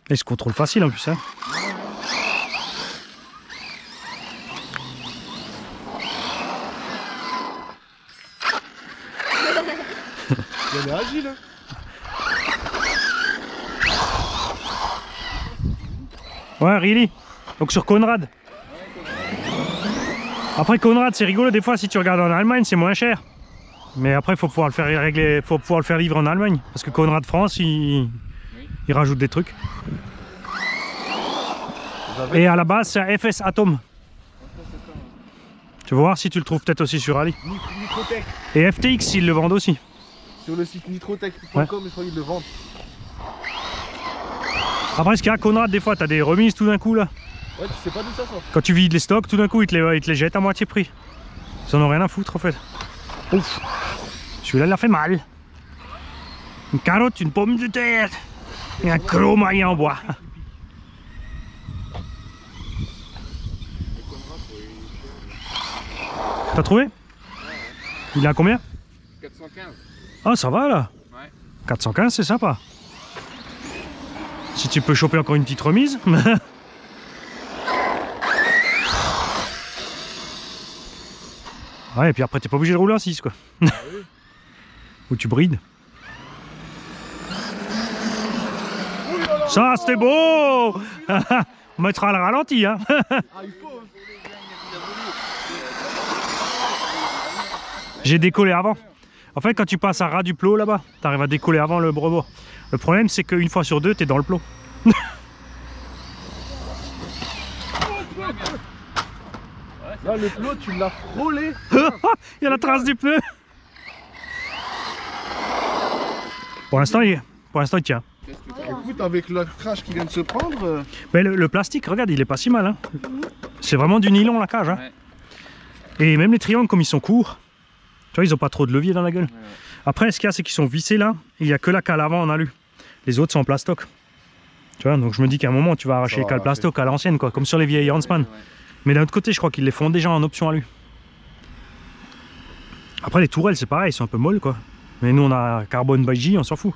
Et il se contrôle facile en plus. Hein. Il est agile. Hein. Ouais, really. Donc sur Conrad. Après Conrad, c'est rigolo, des fois si tu regardes en Allemagne, c'est moins cher. Mais après, il faut pouvoir le faire régler, faut pouvoir le faire livrer en Allemagne. Parce que Conrad France, il rajoute des trucs. Et à la base, c'est un FS Atom. Tu vas voir si tu le trouves peut-être aussi sur Ali. Nitrotech. Et FTX, ils le vendent aussi. Sur le site nitrotech.com, ouais. Je crois qu'ils le vendent. Après, ce qu'il y a, Conrad, des fois, tu as des remises tout d'un coup là. Ouais, tu sais pas d'où ça sort. Quand tu vides les stocks, tout d'un coup, ils te les jettent à moitié prix. Ils en ont rien à foutre en fait. Ouf. Celui-là, il a fait mal. Une carotte, une pomme de terre et un gros maillet en bois. T'as trouvé? Il est à combien? 415. Ah, ça va là. Ouais. 415, c'est sympa. Si tu peux choper encore une petite remise. Ouais, et puis après, t'es pas obligé de rouler en 6 quoi. Ah oui. Ou tu brides. Ça, c'était beau. On mettra le ralenti, hein. Ah, il faut. J'ai décollé avant. En fait, quand tu passes à ras du plot là-bas, tu arrives à décoller avant le rebord. Le problème, c'est qu'une fois sur deux, tu es dans le plot. Là, le plot, tu l'as frôlé. Il y a la trace du pneu. Pour l'instant, il tient. Écoute, avec le crash qui vient de se prendre. Mais le plastique, regarde, il est pas si mal. Hein. C'est vraiment du nylon la cage. Hein. Ouais. Et même les triangles, comme ils sont courts, tu vois, ils ont pas trop de levier dans la gueule. Ouais. Après, ce qu'il y a, c'est qu'ils sont vissés là. Et il n'y a que la cale avant en alu. Les autres sont en plastoc. Tu vois, donc je me dis qu'à un moment, tu vas arracher les cales plastoc à l'ancienne, quoi, comme sur les vieilles Huntsman. Ouais. Mais d'un autre côté, je crois qu'ils les font déjà en option alu. Après, les tourelles, c'est pareil, ils sont un peu molles, quoi. Mais nous, on a carbone by J, on s'en fout.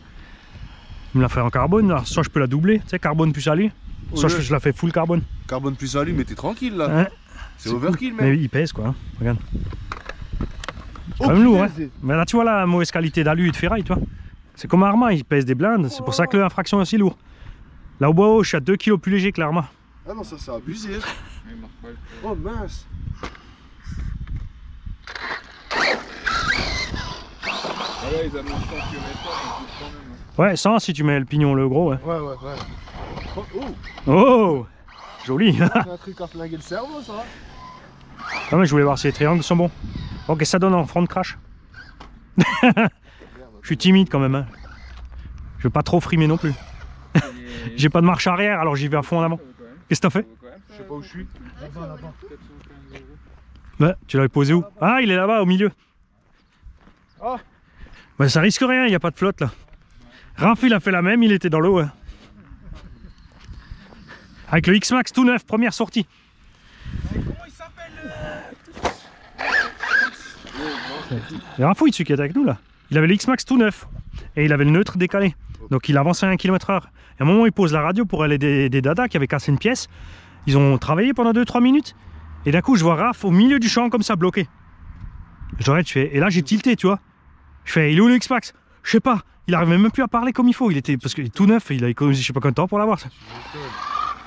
Il me l'a fait en carbone, là. Soit je peux la doubler, tu sais, carbone plus alu. Soit je la fais full carbone. Carbone plus alu, mais t'es tranquille là. Ouais. C'est overkill, mais il pèse, quoi. Hein. Regarde. C'est quand même lourd, hein. Mais là, tu vois la mauvaise qualité d'alu et de ferraille, tu vois. C'est comme Arma, il pèse des blindes. C'est pour ça que l'infraction est aussi lourd. Là, au bois haut, je suis à 2 kg plus léger que l'Arma. Ah non, ça c'est abusé. Oh mince. Ah là, ils annoncent 100 km/h, quand même. Ouais, 100 si tu mets le pignon le gros. Ouais. Ouais. Oh, joli. C'est un truc à flinguer le cerveau, ça. Non, mais je voulais voir si les triangles sont bons. Ok, qu'est-ce que ça donne en front crash? Je suis timide quand même. Hein. Je veux pas trop frimer non plus. J'ai pas de marche arrière, alors j'y vais à fond en avant. Qu'est-ce que t'as fait? Je sais pas où je suis. Là-bas. Ouais, tu l'avais posé où? Ah, il est là-bas, au milieu. Ah. Bah, ça risque rien, il n'y a pas de flotte là. Raph, il a fait la même, il était dans l'eau. Hein. Avec le X-Max tout neuf, première sortie. Comment il s'appelle Il y a un fouille celui qui est avec nous là. Il avait le X-Max tout neuf. Et il avait le neutre décalé. Donc il avançait à 1 km/h. Et à un moment, il pose la radio pour aller des dadas qui avaient cassé une pièce. Ils ont travaillé pendant 2-3 minutes. Et d'un coup, je vois Raph au milieu du champ comme ça, bloqué. J'arrête, je fais. Et là, j'ai tilté, tu vois. Je fais, il est où le X-Max? Je sais pas. Il arrivait même plus à parler comme il faut. Il était parce qu'il est tout neuf. Il a économisé je sais pas combien de temps pour l'avoir.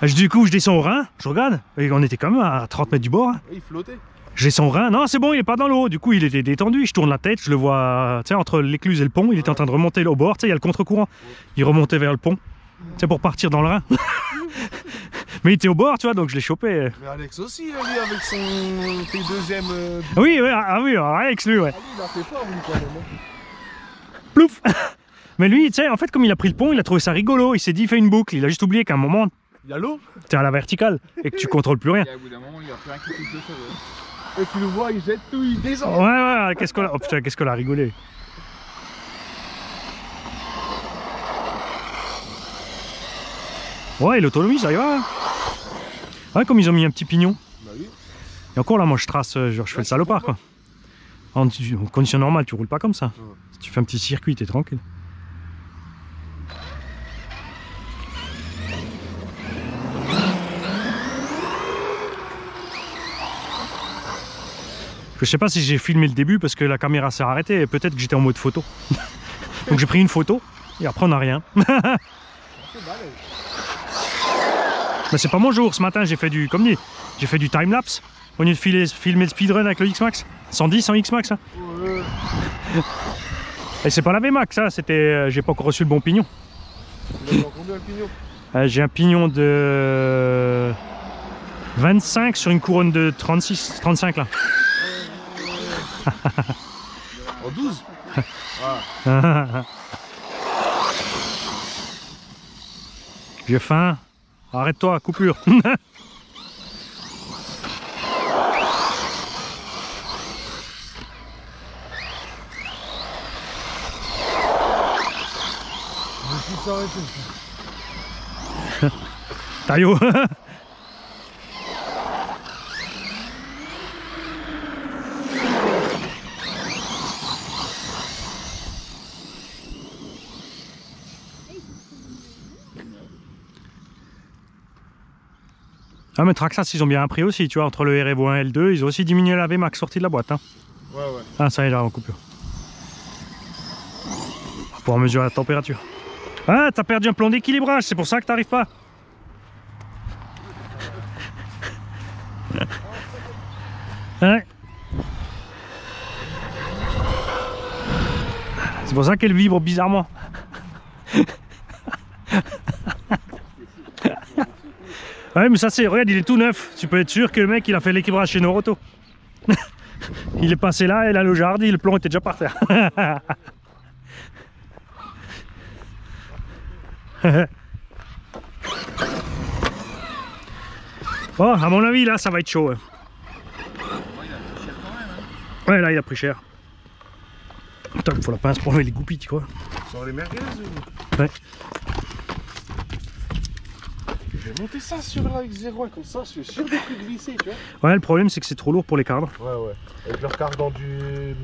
Du coup, je descends au Rhin. Je regarde. Et on était quand même à 30 mètres du bord. Hein. Il flottait. Je descends au Rhin. Non, c'est bon, il est pas dans l'eau. Du coup, il était détendu. Je tourne la tête. Je le vois, tu sais, entre l'écluse et le pont. Il était en train de remonter au bord. Tu sais, il y a le contre-courant. Il remontait vers le pont. Tu sais, pour partir dans le Rhin. Mais il était au bord, tu vois, donc je l'ai chopé. Mais Alex aussi, lui, avec son T2M. Oui, Alex, lui, ouais. Ah, lui, il a fait fort, lui, quand même. Plouf. Mais lui, tu sais, en fait, comme il a pris le pont, il a trouvé ça rigolo. Il s'est dit, il fait une boucle. Il a juste oublié qu'à un moment, il y a l'eau. t'es à la verticale et que tu contrôles plus rien. Et à bout d'un moment, il y a plus rien qui touche le sol. Et tu le vois, il jette tout, il descend. Ouais, qu'est-ce qu'on a... Oh putain, qu'est-ce qu'on a rigolé. Ouais, l'autonomie, ça y va. Hein. Ouais, comme ils ont mis un petit pignon. Bah oui. Et encore là, moi je trace, genre je fais le salopard quoi. En condition normale, tu roules pas comme ça. Si tu fais un petit circuit, t'es tranquille. Je sais pas si j'ai filmé le début parce que la caméra s'est arrêtée et peut-être que j'étais en mode photo. Donc j'ai pris une photo et après on n'a rien. Mais c'est pas mon jour, ce matin j'ai fait du, comme dit, j'ai fait du timelapse. Au lieu de filmer le speedrun avec le X-Max. 110 en X-Max, hein. Ouais. Et c'est pas la V-Max, ça, c'était. J'ai pas encore reçu le bon pignon. Il a combien le pignon? J'ai un pignon de 25 sur une couronne de 36, 35 là. En 12? J'ai faim. Arrête-toi, coupure. Taillot. Ah mais Traxxas ils ont bien appris aussi, tu vois, entre le R-Evo 1 et le 2, ils ont aussi diminué la VMAX sortie de la boîte. Hein. Ouais. Ah ça y est, là en coupure. Pour mesurer la température. Ah, t'as perdu un plan d'équilibrage, c'est pour ça que t'arrives pas. Ouais. C'est pour ça qu'elle vibre bizarrement. Ouais mais ça c'est, regarde il est tout neuf. Tu peux être sûr que le mec il a fait l'équilibrage chez Noroto. Il est passé là et là le jardin, le plomb était déjà par terre. Bon, à mon avis là ça va être chaud. Ouais, ouais là il a pris cher. Putain, il faut la pince pour enlever les goupilles, tu crois. Sur les merguez Ouais. Je vais monter ça sur la X01 comme ça, je suis sûr de plus glisser, tu vois. Ouais, le problème c'est que c'est trop lourd pour les cadres. Ouais. Avec leur cardan du...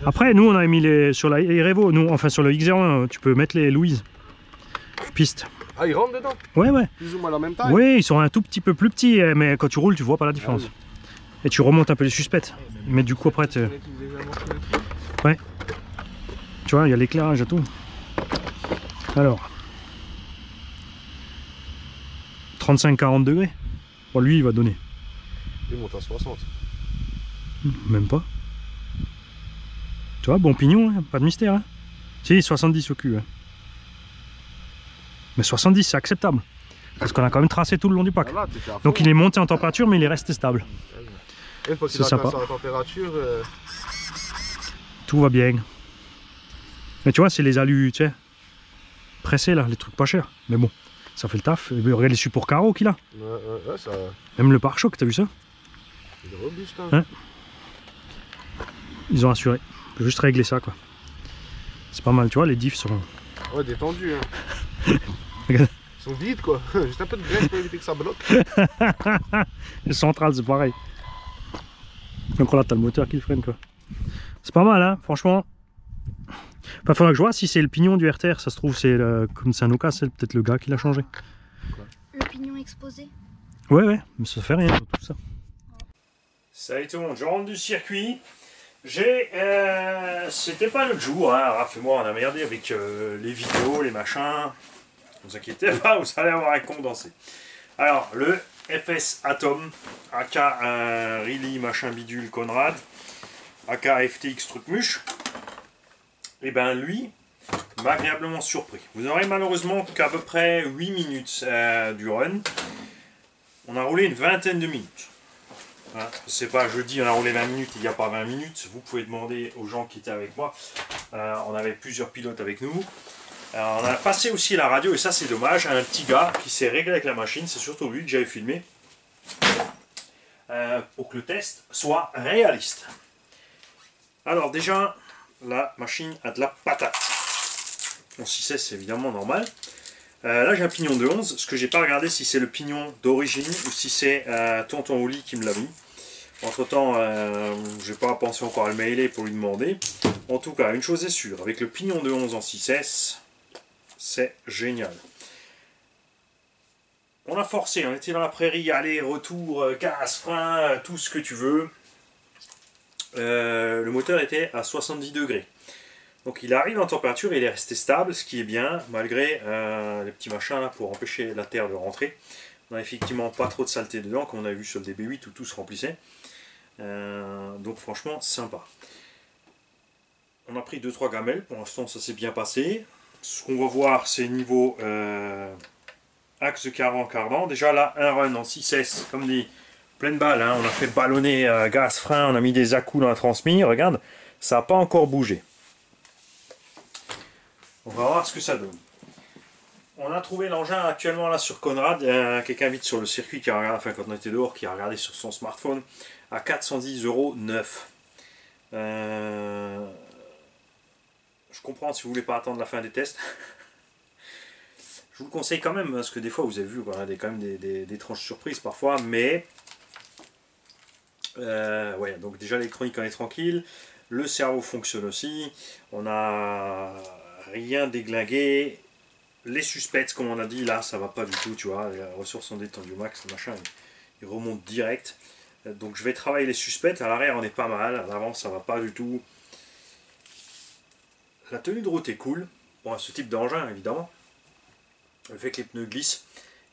Après, nous on a mis les sur la Revo, nous, enfin sur le X01, tu peux mettre les Louise. Piste. Ah, ils rentrent dedans? Ouais. Plus ou moins la même taille? Oui, ils sont un tout petit peu plus petits, mais quand tu roules, tu vois pas la différence. Ah oui. Et tu remontes un peu les suspects. Mais du coup, après, ouais. Tu vois, il y a l'éclairage et tout. Alors. 35-40 degrés. Bon, lui, il va donner. Il monte à 60. Même pas. Tu vois, bon pignon, hein, pas de mystère. Hein. Si, 70 au cul. Hein. Mais 70, c'est acceptable. Parce qu'on a quand même tracé tout le long du pack. Ah là, donc il est monté en température, mais il est resté stable. Une fois qu'il a atteint sa température... Tout va bien. Mais tu vois, c'est les alus, tu sais, pressés là, les trucs pas chers. Mais bon, ça fait le taf. Et regarde les supports carreaux qu'il a. Ouais, ça... Même le pare-choc, t'as vu ça? Il est robuste, hein. Ouais. Ils ont assuré. On peut juste régler ça, quoi. C'est pas mal, tu vois, les diffs sont... Ouais, détendus, hein. Regarde. Ils sont vides, quoi. Juste un peu de graisse pour éviter que ça bloque. Le central, c'est pareil. Donc là, t'as le moteur qui le freine, quoi. C'est pas mal, hein, franchement. Enfin, faudra que je vois si c'est le pignon du RTR. Ça se trouve, c'est comme c'est un Oka, c'est peut-être le gars qui l'a changé. Le pignon exposé? Ouais, mais ça fait rien, tout ça. Salut tout le monde, je rentre du circuit. C'était pas l'autre jour, hein. Raph et moi on a merdé avec les vidéos, les machins. Ne vous inquiétez pas, vous allez avoir un condensé. Alors, le FS Atom, aka un Really machin bidule Conrad, aka FTX Trucmuche, et ben lui m'a agréablement surpris. Vous aurez malheureusement qu'à peu près 8 minutes du run. On a roulé une vingtaine de minutes. Voilà. C'est pas jeudi, on a roulé 20 minutes, il n'y a pas 20 minutes. Vous pouvez demander aux gens qui étaient avec moi. On avait plusieurs pilotes avec nous. On a passé aussi la radio, et ça c'est dommage, un petit gars qui s'est réglé avec la machine, c'est surtout lui que j'avais filmé, pour que le test soit réaliste. Alors déjà, la machine a de la patate. En 6S c'est évidemment normal. Là j'ai un pignon de 11, ce que j'ai pas regardé si c'est le pignon d'origine ou si c'est Tonton Oli qui me l'a mis. Entre temps, je n'ai pas pensé encore à le mailer pour lui demander. En tout cas, une chose est sûre, avec le pignon de 11 en 6S, c'est génial. On a forcé, on était dans la prairie, aller, retour, gaz, frein, tout ce que tu veux. Le moteur était à 70 degrés. Donc il arrive en température et il est resté stable, ce qui est bien, malgré les petits machins là pour empêcher la terre de rentrer. On n'a effectivement pas trop de saleté dedans, comme on a vu sur le DB8 où tout se remplissait. Donc franchement, sympa. On a pris 2-3 gamelles, pour l'instant ça s'est bien passé. Ce qu'on va voir, c'est niveau axe de cardan. Déjà là, un run en 6S, comme des pleines balles. Hein. On a fait ballonner gaz, frein, on a mis des à-coups dans la transmis. Regarde, ça n'a pas encore bougé. On va voir ce que ça donne. On a trouvé l'engin actuellement là sur Conrad. Quelqu'un vite sur le circuit qui a regardé, enfin quand on était dehors, qui a regardé sur son smartphone à 410 € neuf. Je comprends si vous voulez pas attendre la fin des tests. Je vous le conseille quand même parce que des fois vous avez vu, voilà, quand même des étranges surprises parfois, mais ouais, donc déjà l'électronique en est tranquille, le cerveau fonctionne aussi, on n'a rien déglingué. Les suspects, comme on a dit, là, ça va pas du tout, tu vois, les ressources sont détendues au max, le machin, il remonte direct. Donc je vais travailler les suspects, à l'arrière on est pas mal, à l'avant ça va pas du tout. La tenue de route est cool, pour ce type d'engin évidemment. Le fait que les pneus glissent,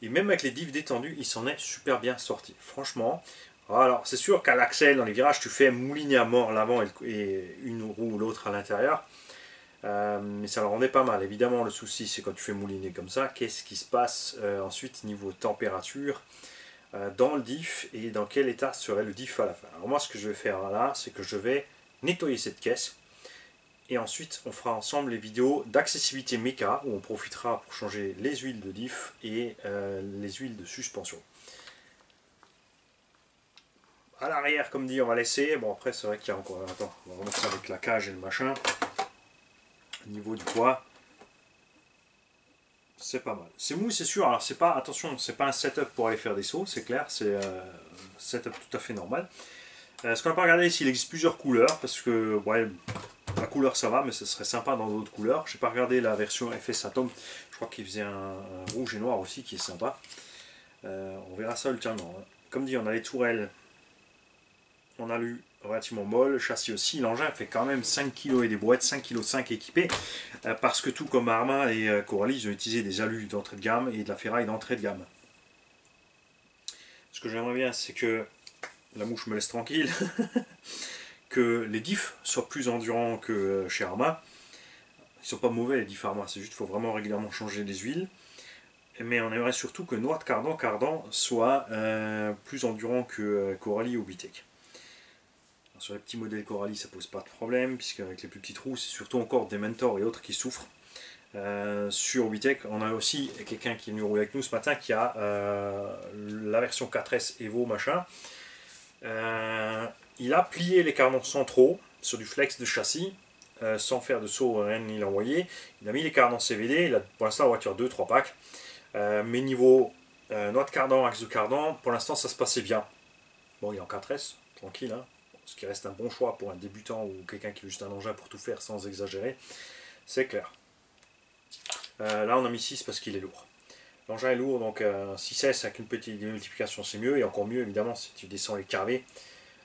et même avec les diffs détendus, il s'en est super bien sorti, franchement. Alors c'est sûr qu'à l'axel, dans les virages, tu fais mouliner à mort l'avant et une roue ou l'autre à l'intérieur. Mais ça le rendait pas mal. Évidemment, le souci, c'est quand tu fais mouliner comme ça, qu'est-ce qui se passe ensuite niveau température dans le diff et dans quel état serait le diff à la fin. Alors moi, ce que je vais faire là, c'est que je vais nettoyer cette caisse et ensuite, on fera ensemble les vidéos d'accessibilité méca où on profitera pour changer les huiles de diff et les huiles de suspension. À l'arrière, comme dit, on va laisser. Bon, après, c'est vrai qu'il y a encore. Attends, on va remettre ça avec la cage et le machin. Niveau du poids, c'est pas mal. C'est mou, c'est sûr. Alors c'est pas, attention, c'est pas un setup pour aller faire des sauts, c'est clair. C'est un setup tout à fait normal. Ce qu'on n'a pas regardé, s'il existe plusieurs couleurs, parce que ouais, la couleur ça va, mais ce serait sympa dans d'autres couleurs. J'ai pas regardé la version FS Atom. Je crois qu'il faisait un rouge et noir aussi qui est sympa. On verra ça ultérieurement. Comme dit, on a les tourelles en alu relativement molle, le châssis aussi, l'engin fait quand même 5 kg et des brouettes, 5,5 kg équipées, parce que tout comme Arma et Coralie, ils ont utilisé des alus d'entrée de gamme et de la ferraille d'entrée de gamme. Ce que j'aimerais bien, c'est que la mouche me laisse tranquille, que les diffs soient plus endurants que chez Arma. Ils sont pas mauvais les diffs Arma, c'est juste qu'il faut vraiment régulièrement changer les huiles. Mais on aimerait surtout que noix de cardan soit plus endurant que Coralie ou Bitec. Sur les petits modèles Coralie, ça pose pas de problème, puisque avec les plus petits trous, c'est surtout encore des Mentor et autres qui souffrent. Sur Bitec, on a aussi quelqu'un qui est venu rouler avec nous ce matin qui a la version 4S Evo machin. Il a plié les cardans centraux sur du flex de châssis, sans faire de saut, rien ni l'envoyer. Il a mis les cardans CVD, il a pour l'instant la voiture 2-3 packs. Mais niveau noix de cardan, axe de cardan, pour l'instant ça se passait bien. Bon, il est en 4S, tranquille, hein. Ce qui reste un bon choix pour un débutant ou quelqu'un qui veut juste un engin pour tout faire sans exagérer, c'est clair. Là on a mis 6 parce qu'il est lourd. L'engin est lourd, donc 6S avec une petite multiplication c'est mieux, et encore mieux évidemment si tu descends les carvés,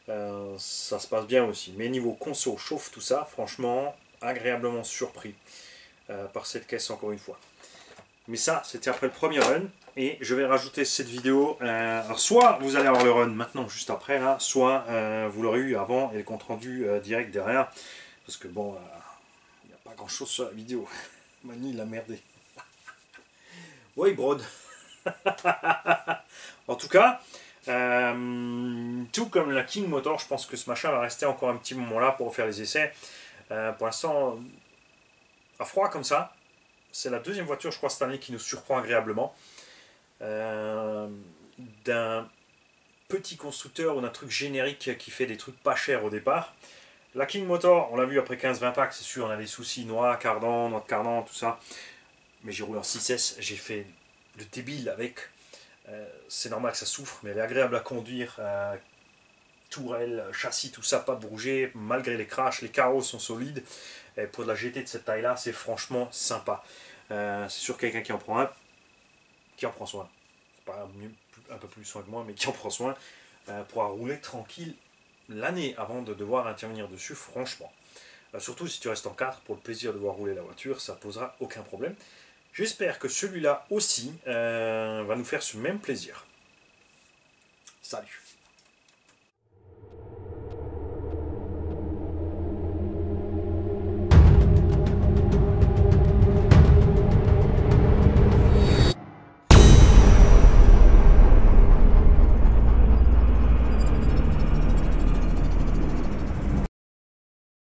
ça se passe bien aussi. Mais niveau conso, chauffe, tout ça, franchement, agréablement surpris par cette caisse encore une fois. Mais ça, c'était après le premier run. Et je vais rajouter cette vidéo. Alors soit vous allez avoir le run maintenant, juste après, là, soit vous l'aurez eu avant et le compte rendu direct derrière. Parce que bon, il n'y a pas grand chose sur la vidéo. Mani l'a merdé. Oui, brode. En tout cas, tout comme la King Motor, je pense que ce machin va rester encore un petit moment là pour faire les essais. Pour l'instant, à froid comme ça. C'est la deuxième voiture, je crois, cette année qui nous surprend agréablement. D'un petit constructeur ou d'un truc générique qui fait des trucs pas chers au départ. La King Motor, on l'a vu après 15-20 packs, c'est sûr, on a des soucis, noix de cardan, tout ça. Mais j'ai roulé en 6S, j'ai fait le débile avec. C'est normal que ça souffre, mais elle est agréable à conduire. Tourelle, châssis, tout ça, pas bouger, malgré les crashs, les carreaux sont solides. Et pour de la GT de cette taille-là, c'est franchement sympa. C'est sûr quelqu'un qui en prend un, qui en prend soin. pas un peu plus soin que moi, mais qui en prend soin, pourra rouler tranquille l'année avant de devoir intervenir dessus, franchement. Surtout si tu restes en 4 pour le plaisir de voir rouler la voiture, ça posera aucun problème. J'espère que celui-là aussi va nous faire ce même plaisir. Salut!